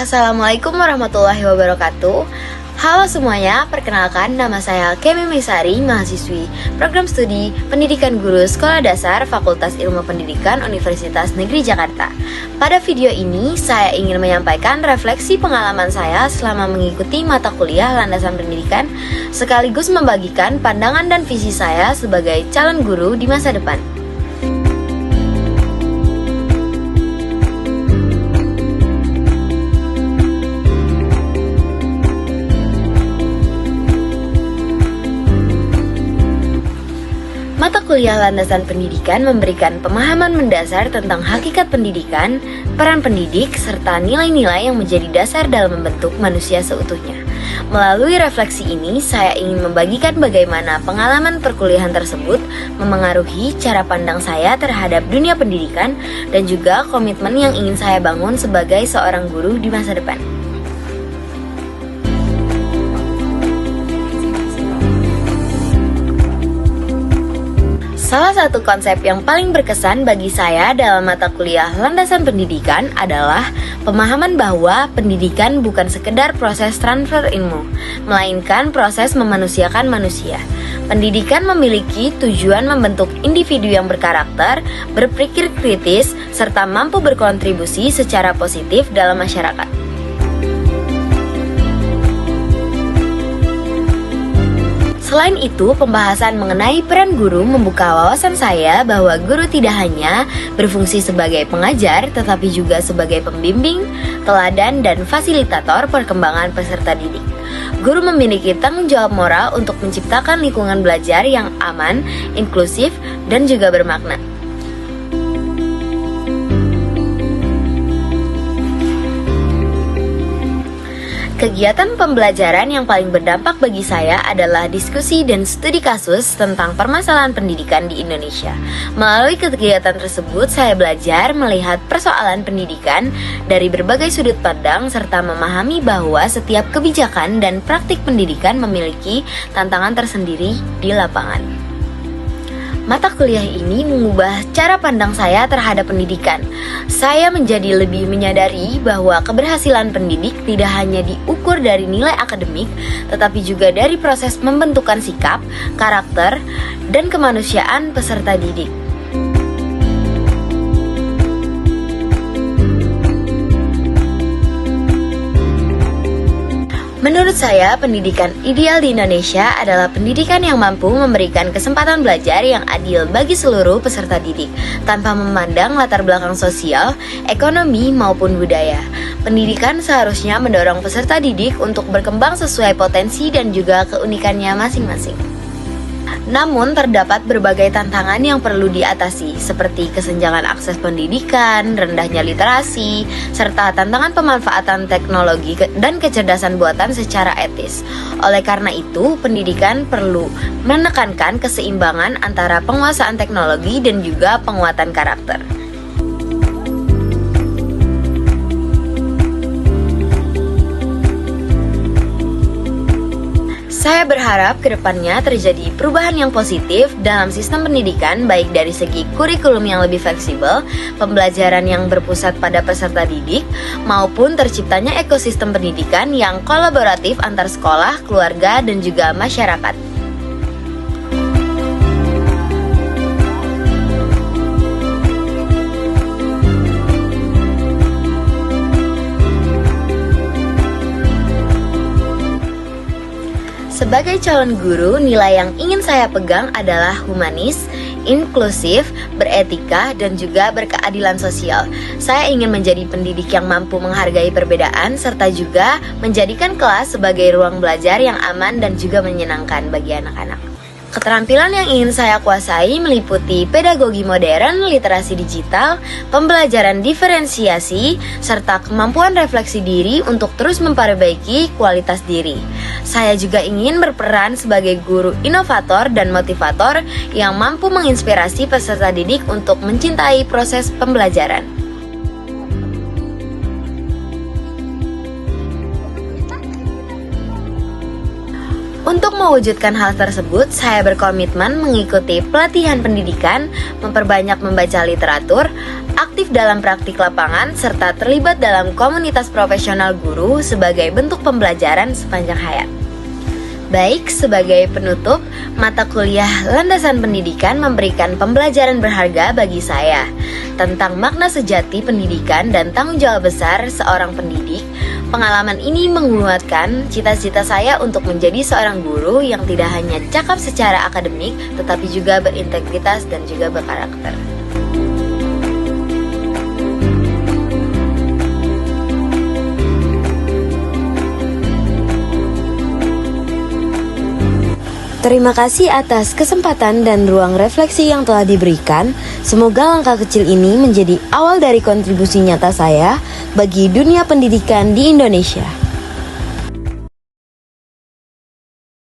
Assalamualaikum warahmatullahi wabarakatuh. Halo semuanya, perkenalkan nama saya Kemi Misari, mahasiswi Program Studi Pendidikan Guru Sekolah Dasar Fakultas Ilmu Pendidikan Universitas Negeri Jakarta. Pada video ini, saya ingin menyampaikan refleksi pengalaman saya selama mengikuti mata kuliah landasan pendidikan, sekaligus membagikan pandangan dan visi saya sebagai calon guru di masa depan. Mata kuliah landasan pendidikan memberikan pemahaman mendasar tentang hakikat pendidikan, peran pendidik, serta nilai-nilai yang menjadi dasar dalam membentuk manusia seutuhnya. Melalui refleksi ini, saya ingin membagikan bagaimana pengalaman perkuliahan tersebut memengaruhi cara pandang saya terhadap dunia pendidikan dan juga komitmen yang ingin saya bangun sebagai seorang guru di masa depan. Salah satu konsep yang paling berkesan bagi saya dalam mata kuliah landasan pendidikan adalah pemahaman bahwa pendidikan bukan sekedar proses transfer ilmu, melainkan proses memanusiakan manusia. Pendidikan memiliki tujuan membentuk individu yang berkarakter, berpikir kritis, serta mampu berkontribusi secara positif dalam masyarakat. Selain itu, pembahasan mengenai peran guru membuka wawasan saya bahwa guru tidak hanya berfungsi sebagai pengajar, tetapi juga sebagai pembimbing, teladan, dan fasilitator perkembangan peserta didik. Guru memiliki tanggung jawab moral untuk menciptakan lingkungan belajar yang aman, inklusif, dan juga bermakna. Kegiatan pembelajaran yang paling berdampak bagi saya adalah diskusi dan studi kasus tentang permasalahan pendidikan di Indonesia. Melalui kegiatan tersebut, saya belajar melihat persoalan pendidikan dari berbagai sudut pandang serta memahami bahwa setiap kebijakan dan praktik pendidikan memiliki tantangan tersendiri di lapangan. Mata kuliah ini mengubah cara pandang saya terhadap pendidikan. Saya menjadi lebih menyadari bahwa keberhasilan pendidik tidak hanya diukur dari nilai akademik, tetapi juga dari proses pembentukan sikap, karakter, dan kemanusiaan peserta didik. Menurut saya, pendidikan ideal di Indonesia adalah pendidikan yang mampu memberikan kesempatan belajar yang adil bagi seluruh peserta didik, tanpa memandang latar belakang sosial, ekonomi, maupun budaya. Pendidikan seharusnya mendorong peserta didik untuk berkembang sesuai potensi dan juga keunikannya masing-masing. Namun, terdapat berbagai tantangan yang perlu diatasi, seperti kesenjangan akses pendidikan, rendahnya literasi, serta tantangan pemanfaatan teknologi dan kecerdasan buatan secara etis. Oleh karena itu, pendidikan perlu menekankan keseimbangan antara penguasaan teknologi dan juga penguatan karakter. Saya berharap kedepannya terjadi perubahan yang positif dalam sistem pendidikan, baik dari segi kurikulum yang lebih fleksibel, pembelajaran yang berpusat pada peserta didik, maupun terciptanya ekosistem pendidikan yang kolaboratif antar sekolah, keluarga, dan juga masyarakat. Sebagai calon guru, nilai yang ingin saya pegang adalah humanis, inklusif, beretika, dan juga berkeadilan sosial. Saya ingin menjadi pendidik yang mampu menghargai perbedaan, serta juga menjadikan kelas sebagai ruang belajar yang aman dan juga menyenangkan bagi anak-anak. Keterampilan yang ingin saya kuasai meliputi pedagogi modern, literasi digital, pembelajaran diferensiasi, serta kemampuan refleksi diri untuk terus memperbaiki kualitas diri. Saya juga ingin berperan sebagai guru inovator dan motivator yang mampu menginspirasi peserta didik untuk mencintai proses pembelajaran. Untuk mewujudkan hal tersebut, saya berkomitmen mengikuti pelatihan pendidikan, memperbanyak membaca literatur, aktif dalam praktik lapangan, serta terlibat dalam komunitas profesional guru sebagai bentuk pembelajaran sepanjang hayat. Baik, sebagai penutup, mata kuliah Landasan Pendidikan memberikan pembelajaran berharga bagi saya tentang makna sejati pendidikan dan tanggung jawab besar seorang pendidik. Pengalaman ini menguatkan cita-cita saya untuk menjadi seorang guru yang tidak hanya cakap secara akademik, tetapi juga berintegritas dan juga berkarakter. Terima kasih atas kesempatan dan ruang refleksi yang telah diberikan. Semoga langkah kecil ini menjadi awal dari kontribusi nyata saya bagi dunia pendidikan di Indonesia.